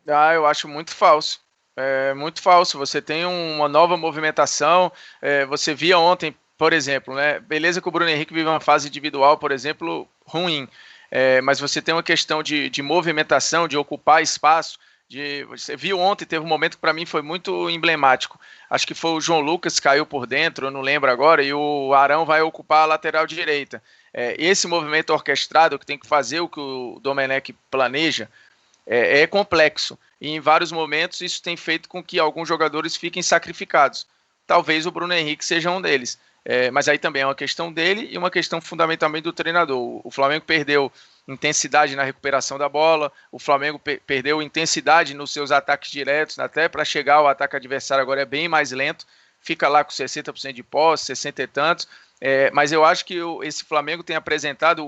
Ah, eu acho muito falso. É muito falso. Você tem uma nova movimentação. Você via ontem, por exemplo, né? Beleza que o Bruno Henrique vive uma fase individual, por exemplo, ruim. Mas você tem uma questão de movimentação, de ocupar espaço. Você viu ontem, teve um momento que para mim foi muito emblemático. Acho que foi o João Lucas que caiu por dentro, eu não lembro agora, e o Arão vai ocupar a lateral direita. Esse movimento orquestrado que tem que fazer o que o Domenech planeja é complexo. E em vários momentos isso tem feito com que alguns jogadores fiquem sacrificados. Talvez o Bruno Henrique seja um deles. Mas aí também é uma questão dele e uma questão fundamentalmente do treinador. O Flamengo perdeu intensidade na recuperação da bola, o Flamengo perdeu intensidade nos seus ataques diretos, até para chegar ao ataque adversário agora é bem mais lento, fica lá com 60% de posse, 60 e tantos. Mas eu acho que esse Flamengo tem apresentado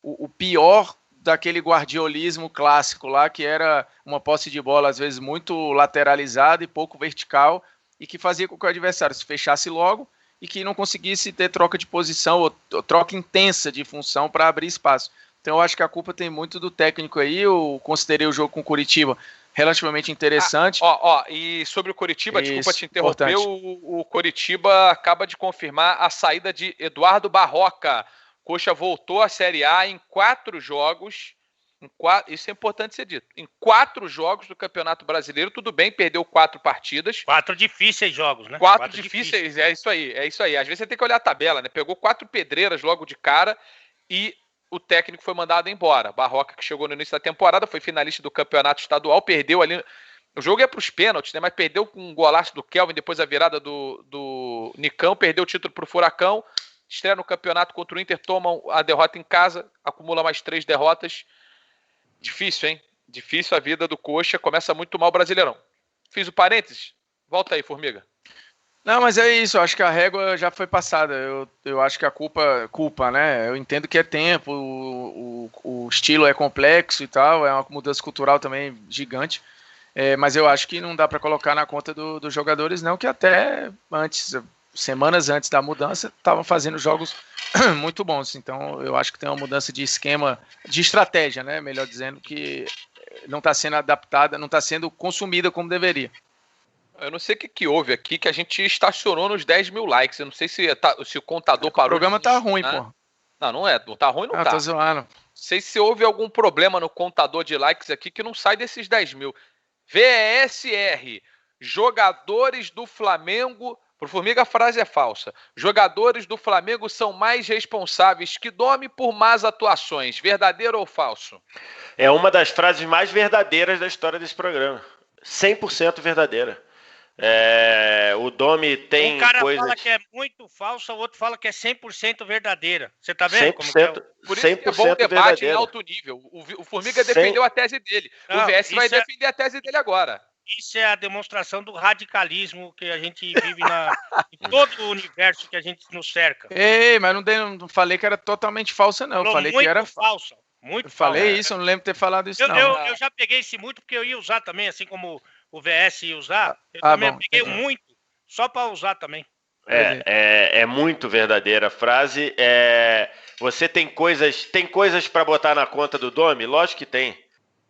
o pior daquele guardiolismo clássico lá, que era uma posse de bola às vezes muito lateralizada e pouco vertical, e que fazia com que o adversário se fechasse logo e que não conseguisse ter troca de posição ou troca intensa de função para abrir espaço. Então eu acho que a culpa tem muito do técnico aí. Eu considerei o jogo com o Curitiba relativamente interessante. E sobre o Coritiba, desculpa Isso, te interromper, importante. o Coritiba acaba de confirmar a saída de Eduardo Barroca. Coxa voltou à Série A em 4 jogos. Isso é importante ser dito. Em 4 jogos do Campeonato Brasileiro, tudo bem, perdeu 4 partidas. 4 difíceis jogos, né? 4 difíceis, é isso aí. Às vezes você tem que olhar a tabela, né? Pegou 4 pedreiras logo de cara e o técnico foi mandado embora. Barroca, que chegou no início da temporada, foi finalista do campeonato estadual, perdeu ali. O jogo ia para os pênaltis, né? Mas perdeu com um golaço do Kelvin, depois a virada do Nicão, perdeu o título para o Furacão. Estreia no campeonato contra o Inter, toma a derrota em casa, acumula mais 3 derrotas. Difícil, hein? Difícil a vida do Coxa, começa muito mal o Brasileirão. Fiz o parênteses? Volta aí, Formiga. Não, mas é isso, eu acho que a régua já foi passada. Eu acho que a culpa, né? Eu entendo que é tempo, o estilo é complexo e tal, é uma mudança cultural também gigante. Mas eu acho que não dá para colocar na conta dos jogadores, não, que até antes, semanas antes da mudança, estavam fazendo jogos muito bons. Então eu acho que tem uma mudança de esquema, de estratégia, né? Melhor dizendo, que não está sendo adaptada, não está sendo consumida como deveria. Eu não sei o que houve aqui, que a gente estacionou nos 10 mil likes. Eu não sei se o contador parou. O programa tá ruim, pô. Não é. Não tá ruim, não tá. Tô zoando. Não sei se houve algum problema no contador de likes aqui que não sai desses 10 mil. VSR. Jogadores do Flamengo... Pro Formiga a frase é falsa. Jogadores do Flamengo são mais responsáveis que Domi por más atuações. Verdadeiro ou falso? É uma das frases mais verdadeiras da história desse programa. 100% verdadeira. O Domi tem coisas... Um cara fala que é muito falsa, o outro fala que é 100% verdadeira. Você tá vendo 100%, como que é? Por isso que é bom debate verdadeira. Em alto nível. O Formiga defendeu a tese dele. Não, o VS vai defender a tese dele agora. Isso é a demonstração do radicalismo que a gente vive em todo o universo que a gente nos cerca. Ei, mas não falei que era totalmente falsa, não. Eu falei que era falsa. Muito falei isso, eu não lembro de ter falado isso, não. Eu já peguei esse muito porque eu ia usar também, assim como o VS ia usar. Eu também peguei muito, só para usar também. É muito verdadeira a frase. Você tem coisas para botar na conta do Domi? Lógico que tem.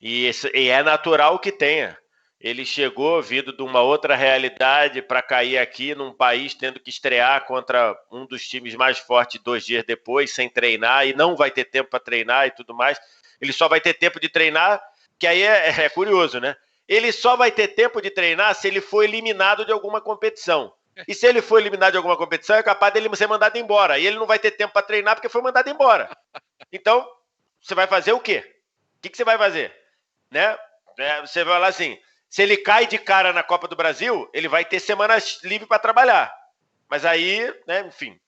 E é natural que tenha. Ele chegou vindo de uma outra realidade para cair aqui num país tendo que estrear contra um dos times mais fortes 2 dias depois, sem treinar, e não vai ter tempo para treinar e tudo mais. Ele só vai ter tempo de treinar, que aí é curioso, né? Ele só vai ter tempo de treinar se ele for eliminado de alguma competição. E se ele for eliminado de alguma competição, é capaz dele ser mandado embora. E ele não vai ter tempo para treinar porque foi mandado embora. Então, você vai fazer o quê? O que você vai fazer? Né? Você vai falar assim... Se ele cai de cara na Copa do Brasil, ele vai ter semanas livres para trabalhar. Mas aí, né, enfim.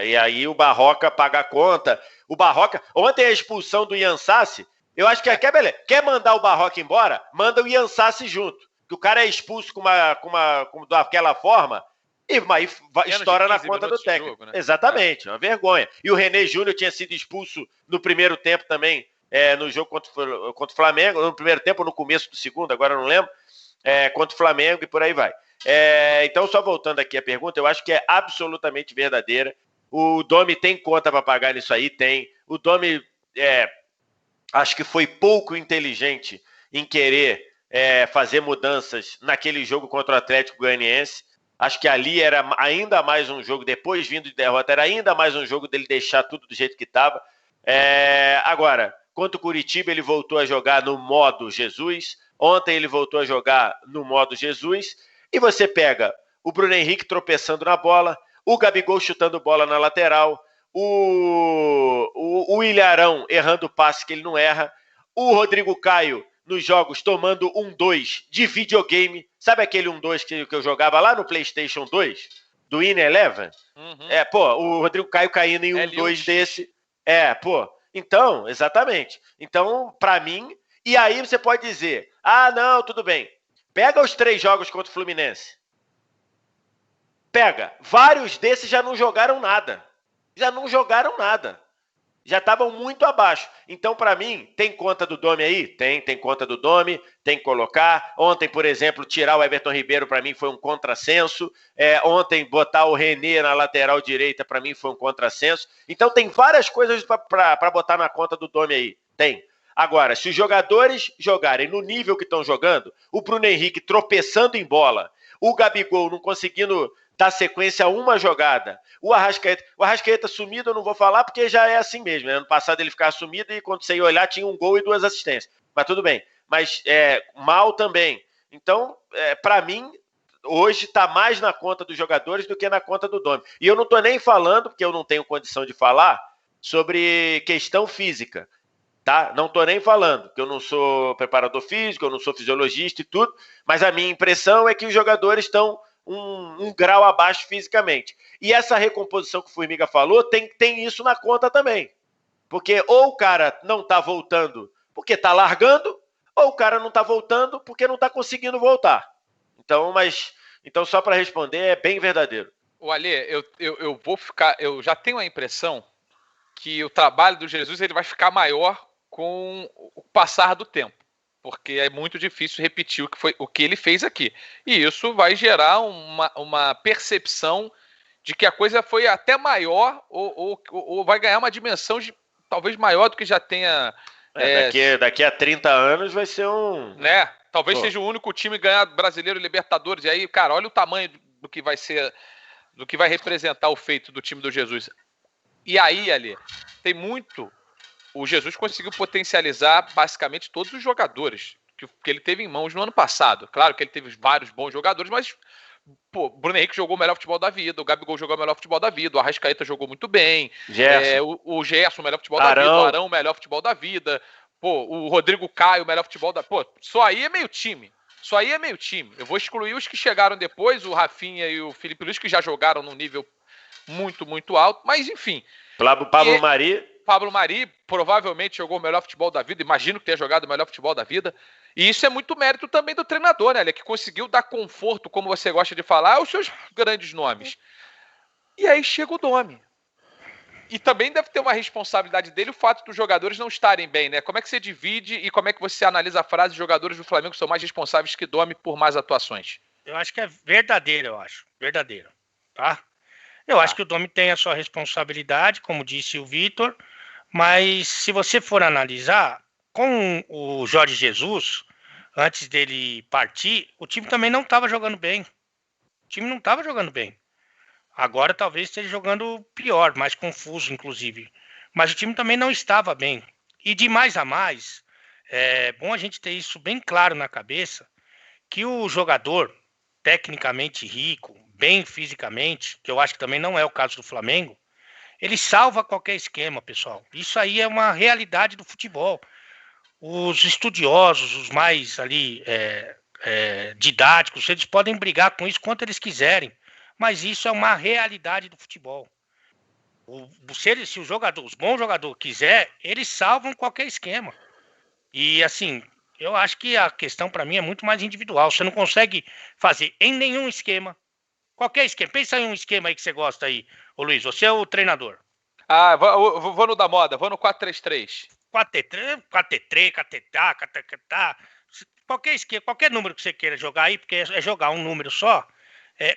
E aí o Barroca paga a conta. O Barroca... Ontem a expulsão do Ian Sassi, eu acho que beleza. Quer mandar o Barroca embora? Manda o Ian Sassi junto. Que o cara é expulso daquela forma e estoura na conta do técnico. Jogo, né? Exatamente, uma vergonha. E o René Júnior tinha sido expulso no primeiro tempo também, no jogo contra o Flamengo, no primeiro tempo ou no começo do segundo, agora eu não lembro, contra o Flamengo e por aí vai. Então, só voltando aqui a pergunta, eu acho que é absolutamente verdadeira. O Domi tem conta para pagar nisso aí? Tem. O Domi, acho que foi pouco inteligente em querer fazer mudanças naquele jogo contra o Atlético Goianiense. Acho que ali era ainda mais um jogo, depois vindo de derrota, era ainda mais um jogo dele deixar tudo do jeito que estava. Agora, contra o Curitiba, ele voltou a jogar no modo Jesus. Ontem ele voltou a jogar no modo Jesus. E você pega o Bruno Henrique tropeçando na bola, o Gabigol chutando bola na lateral, o Ilharão errando passe que ele não erra, o Rodrigo Caio nos jogos tomando 1-2 de videogame. Sabe aquele 1-2 que eu jogava lá no PlayStation 2? Do Win Eleven? Uhum. O Rodrigo Caio caindo em 1-2 desse. Então, exatamente. Então, pra mim, e aí você pode dizer, não, tudo bem. Pega os 3 jogos contra o Fluminense. Pega. Vários desses já não jogaram nada. Já estavam muito abaixo. Então, para mim, tem conta do Domi aí? Tem conta do Domi, tem que colocar. Ontem, por exemplo, tirar o Everton Ribeiro, para mim, foi um contrassenso. Ontem, botar o René na lateral direita, para mim, foi um contrassenso. Então, tem várias coisas para botar na conta do Domi aí. Tem. Agora, se os jogadores jogarem no nível que estão jogando, o Bruno Henrique tropeçando em bola, o Gabigol não conseguindo dar sequência a uma jogada, o Arrascaeta sumido eu não vou falar porque já é assim mesmo, né? Ano passado ele ficava sumido e quando você ia olhar tinha um gol e 2 assistências, mas tudo bem, mas mal também. Então, para mim, hoje está mais na conta dos jogadores do que na conta do Domi. E eu não estou nem falando, porque eu não tenho condição de falar, sobre questão física. Tá? Não estou nem falando, que eu não sou preparador físico, eu não sou fisiologista e tudo, mas a minha impressão é que os jogadores estão um grau abaixo fisicamente. E essa recomposição que o Formiga falou tem isso na conta também. Porque ou o cara não está voltando porque está largando, ou o cara não está voltando porque não está conseguindo voltar. Então, só para responder, é bem verdadeiro. O Alê, eu já tenho a impressão que o trabalho do Jesus ele vai ficar maior com o passar do tempo, porque é muito difícil repetir o que ele fez aqui. E isso vai gerar uma percepção de que a coisa foi até maior ou vai ganhar uma dimensão talvez maior do que já tenha... Daqui a 30 anos vai ser um... Né? Talvez seja o único time ganhar Brasileiro e Libertadores. E aí, cara, olha o tamanho do que vai ser, do que vai representar o feito do time do Jesus. E aí, ali, tem muito... O Jesus conseguiu potencializar basicamente todos os jogadores que ele teve em mãos no ano passado. Claro que ele teve vários bons jogadores, mas o Bruno Henrique jogou o melhor futebol da vida, o Gabigol jogou o melhor futebol da vida, o Arrascaeta jogou muito bem, o Gerson o melhor futebol da vida, o Arão o melhor futebol da vida, o Rodrigo Caio o melhor futebol da... só aí é meio time. Eu vou excluir os que chegaram depois, o Rafinha e o Felipe Luiz, que já jogaram num nível muito, muito alto, mas enfim. Pablo Mari provavelmente jogou o melhor futebol da vida, imagino que tenha jogado o melhor futebol da vida, e isso é muito mérito também do treinador, né? Ele que conseguiu dar conforto, como você gosta de falar, aos seus grandes nomes. E aí chega o Domi. E também deve ter uma responsabilidade dele o fato dos jogadores não estarem bem, né? Como é que você divide e como é que você analisa a frase: jogadores do Flamengo são mais responsáveis que Domi por mais atuações? Eu acho que é verdadeiro, verdadeiro, tá? Eu acho que o Domi tem a sua responsabilidade, como disse o Vitor, mas se você for analisar, com o Jorge Jesus, antes dele partir, o time também não estava jogando bem. Agora talvez esteja jogando pior, mais confuso, inclusive. Mas o time também não estava bem. E de mais a mais, é bom a gente ter isso bem claro na cabeça, que o jogador, tecnicamente rico, bem fisicamente, que eu acho que também não é o caso do Flamengo, ele salva qualquer esquema, pessoal. Isso aí é uma realidade do futebol. Os estudiosos, os mais ali didáticos, eles podem brigar com isso quanto eles quiserem, mas isso é uma realidade do futebol. Se os bons jogadores quiser, eles salvam qualquer esquema. E assim, eu acho que a questão para mim é muito mais individual. Você não consegue fazer em nenhum esquema, qualquer esquema. Pensa em um esquema aí que você gosta aí, ô Luiz, você é o treinador. Vou no da moda, vou no 4-3-3. 4-3, qualquer esquema, qualquer número que você queira jogar aí, porque é jogar um número só,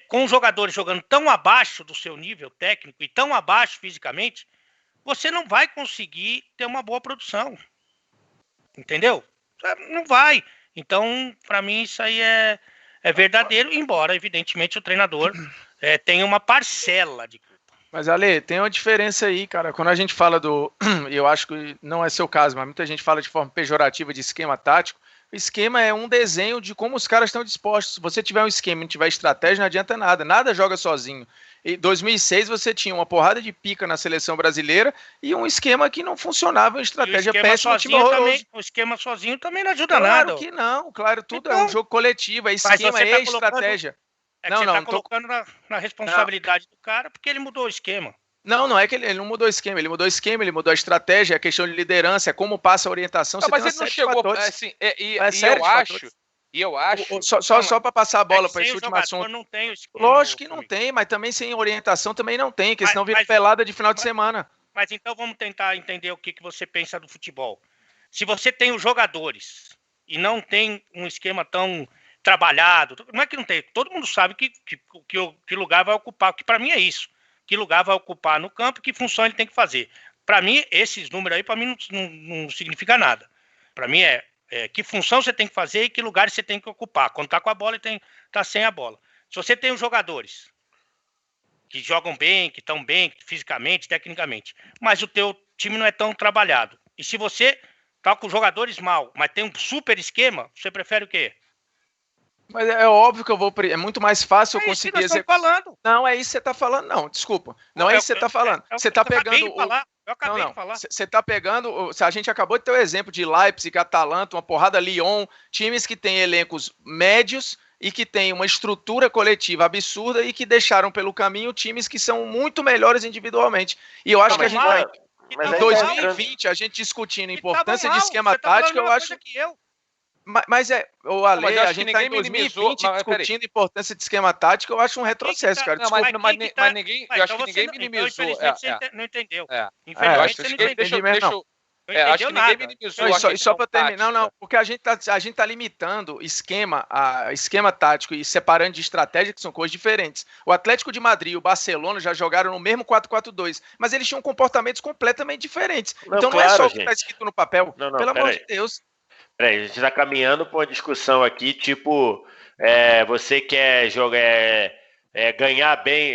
com os jogadores jogando tão abaixo do seu nível técnico e tão abaixo fisicamente, você não vai conseguir ter uma boa produção. Entendeu? Não vai. Então, para mim, isso aí é verdadeiro, embora, evidentemente, o treinador tenha uma parcela de culpa. Mas, Ale, tem uma diferença aí, cara. Quando a gente fala eu acho que não é seu caso, mas muita gente fala de forma pejorativa de esquema tático. O esquema é um desenho de como os caras estão dispostos. Se você tiver um esquema e não tiver estratégia, não adianta nada. Nada joga sozinho. Em 2006 você tinha uma porrada de pica na seleção brasileira e um esquema que não funcionava, uma estratégia péssima, time horroroso. O esquema sozinho também não ajuda claro nada. Que não, claro, tudo então, é um jogo coletivo, é esquema e estratégia. Você tá colocando na responsabilidade do cara porque ele mudou o esquema. Não é que ele não mudou o esquema, ele mudou a estratégia, a questão de liderança, é como passa a orientação. Não, mas ele não chegou, assim, eu acho. Só para passar a bola para esse último assunto. Não tem Lógico que não tem, mas também sem orientação também não tem, porque senão vira pelada de final de semana. Mas então vamos tentar entender o que você pensa do futebol. Se você tem os jogadores e não tem um esquema tão trabalhado, não é que não tem, todo mundo sabe que lugar vai ocupar, que para mim é isso. Que lugar vai ocupar no campo, que função ele tem que fazer. Para mim, esses números aí, para mim, não significa nada. Para mim que função você tem que fazer e que lugar você tem que ocupar. Quando tá com a bola e tá sem a bola. Se você tem os jogadores que jogam bem, que estão bem fisicamente, tecnicamente, mas o teu time não é tão trabalhado. E se você tá com jogadores mal, mas tem um super esquema, você prefere o quê? Mas é óbvio que é muito mais fácil eu conseguir executar. Não, é isso que você está falando, não, desculpa. Não é isso que você está falando. Você está pegando Eu acabei de falar. Você está pegando. A gente acabou de ter o exemplo de Leipzig, Atalanta, uma porrada Lyon, times que têm elencos médios e que têm uma estrutura coletiva absurda e que deixaram pelo caminho times que são muito melhores individualmente. E eu acho que a gente vai. Em 2020, a gente discutindo a importância de esquema tático, eu acho. Mas o Ale, a gente está em 2020 discutindo a importância de esquema tático, eu acho um retrocesso, cara. Não, mas ninguém, eu acho que ninguém minimizou. Você não entendeu. Infelizmente, você não entendeu. Acho que ninguém minimizou. E só para terminar, não, porque a gente tá limitando esquema tático e separando de estratégia, que são coisas diferentes. O Atlético de Madrid e o Barcelona já jogaram no mesmo 4-4-2, mas eles tinham comportamentos completamente diferentes. Então não é só o que está escrito no papel, pelo amor de Deus. Peraí, a gente está caminhando para uma discussão aqui, tipo, você quer jogar, ganhar bem,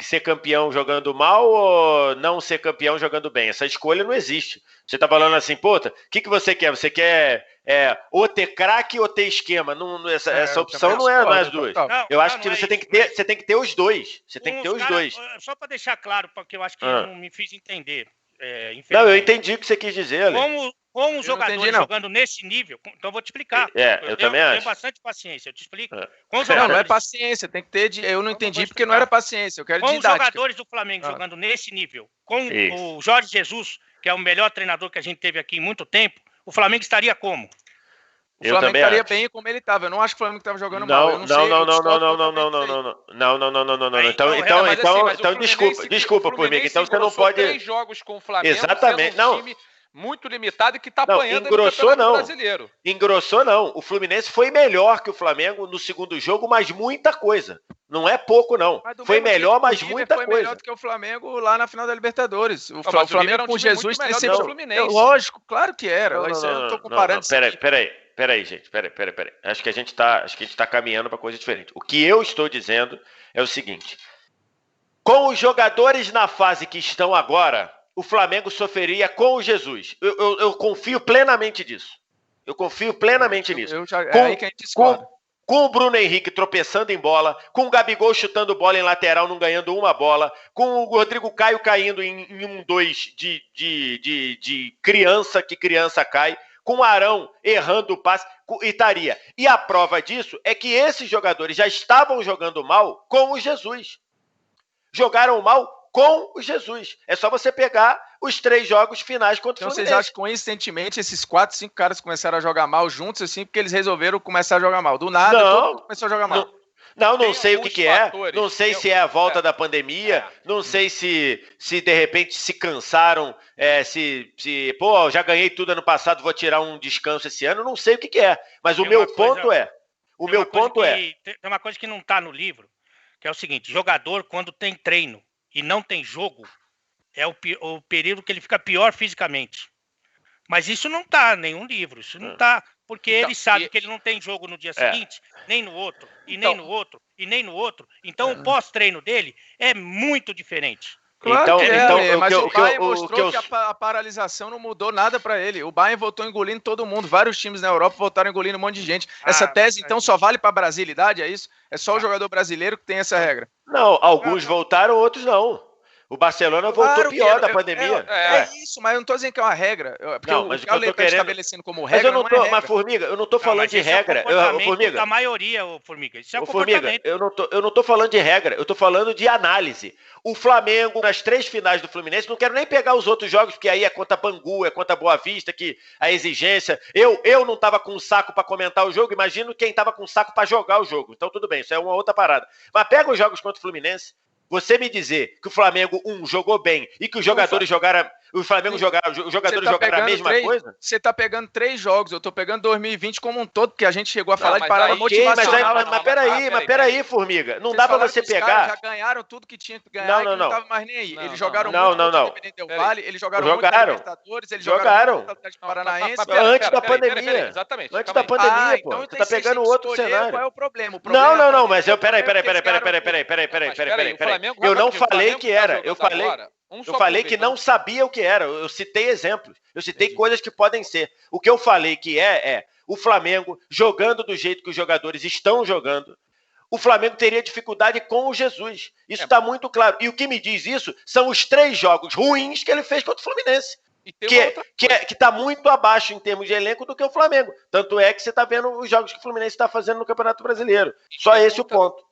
ser campeão jogando mal ou não ser campeão jogando bem? Essa escolha não existe. Você está falando assim, puta, o que você quer? Você quer ou ter craque ou ter esquema? Essa opção não é as duas. Eu acho que você tem que ter os dois. Você tem que ter os dois. Só para deixar claro, porque eu acho que eu não me fiz entender. Não, eu entendi o que você quis dizer, Ale. Com os jogadores jogando nesse nível, então eu vou te explicar. Eu também acho. Tenho bastante paciência, eu te explico. Não é paciência, tem que ter. Eu não entendi porque não era paciência, eu quero didática. Com os jogadores do Flamengo jogando nesse nível, com o Jorge Jesus, que é o melhor treinador que a gente teve aqui em muito tempo, o Flamengo estaria como? O Flamengo estaria bem como ele estava. Eu não acho que o Flamengo estava jogando mal. Eu não sei. Não. Então, desculpa por mim. Então você não pode. 3 jogos com o Flamengo. Exatamente. Não. Time muito limitado e que está apanhando no Campeonato Brasileiro. Engrossou não. O Fluminense foi melhor que o Flamengo no segundo jogo, mas muita coisa. Não é pouco, não. Foi melhor, mas muita coisa. Foi melhor do que o Flamengo lá na final da Libertadores. O Flamengo com Jesus tem sempre o Fluminense. Lógico, claro que era. Eu não tô comparando. Peraí, gente. Peraí. Acho que a gente tá caminhando para coisa diferente. O que eu estou dizendo é o seguinte. Com os jogadores na fase que estão agora, o Flamengo sofreria com o Jesus. Eu confio plenamente disso. Eu confio plenamente nisso. É aí que a gente discorda. Com o Bruno Henrique tropeçando em bola, com o Gabigol chutando bola em lateral, não ganhando uma bola, com o Rodrigo Caio caindo em 1-2 de criança, que criança cai, com o Arão errando o passe, e estaria. E a prova disso é que esses jogadores já estavam jogando mal com o Jesus. Jogaram mal com o Jesus. É só você pegar os 3 jogos finais contra o Fluminense. Então vocês acham que coincidentemente esses 4, 5 caras começaram a jogar mal juntos assim, porque eles resolveram começar a jogar mal? Do nada, todo mundo começou a jogar mal. Não sei o que é. Não sei se é a volta da pandemia. Não sei se de repente se cansaram. Pô, já ganhei tudo ano passado, vou tirar um descanso esse ano. Não sei o que é. Mas o meu ponto é. Tem uma coisa que não está no livro, que é o seguinte: jogador, quando tem treino e não tem jogo, é o período que ele fica pior fisicamente. Mas isso não tá em nenhum livro, isso não tá, porque Então, ele sabe que ele não tem jogo no dia seguinte, nem no outro, e nem no outro, e nem no outro. Então o pós-treino dele é muito diferente. Claro mas o Bayern mostrou que a paralisação não mudou nada para ele. O Bayern voltou engolindo todo mundo. Vários times na Europa voltaram engolindo um monte de gente. Essa tese, então, só vale para a brasilidade, é isso? É só o jogador brasileiro que tem essa regra? Não, alguns voltaram, outros não. O Barcelona voltou pior da pandemia. É isso, mas eu não estou dizendo que é uma regra. Porque não, o mas que eu estou estabelecendo como regra, mas eu não tô, é regra. Mas, Formiga, eu não estou falando de regra. Formiga, da maioria, Formiga. Isso é o Formiga, eu não tô falando de regra, eu tô falando de análise. O Flamengo, nas 3 finais do Fluminense, não quero nem pegar os outros jogos, porque aí é contra Bangu, é contra Boa Vista, que a exigência... Eu não tava com saco para comentar o jogo, imagino quem tava com saco para jogar o jogo. Então tudo bem, isso é uma outra parada. Mas pega os jogos contra o Fluminense, você me dizer que o Flamengo, jogou bem e que os jogadores jogaram... Os jogadores jogaram a mesma coisa? Você tá pegando 3 jogos, eu tô pegando 2020 como um todo, porque a gente chegou a falar de parada motivacional. Mas peraí, Formiga. Não dá pra você pegar... já ganharam tudo que tinha que ganhar e não tava mais nem aí. Eles jogaram muito contra o Independente Del Valle, eles jogaram muito contra o Libertadores, eles jogaram muito contra o Paranaense. Antes da pandemia. Exatamente. Antes da pandemia, pô. Você tá pegando outro cenário. Qual é o problema? Não, mas eu... Peraí. Eu não falei que era. Eu falei que não sabia o que era. Eu citei exemplos. Eu citei coisas que podem ser. O que eu falei que é o Flamengo jogando do jeito que os jogadores estão jogando. O Flamengo teria dificuldade com o Jesus. Isso está muito claro. E o que me diz isso são os 3 jogos ruins que ele fez contra o Fluminense. Que está muito abaixo em termos de elenco do que o Flamengo. Tanto é que você está vendo os jogos que o Fluminense está fazendo no Campeonato Brasileiro. Só esse o ponto.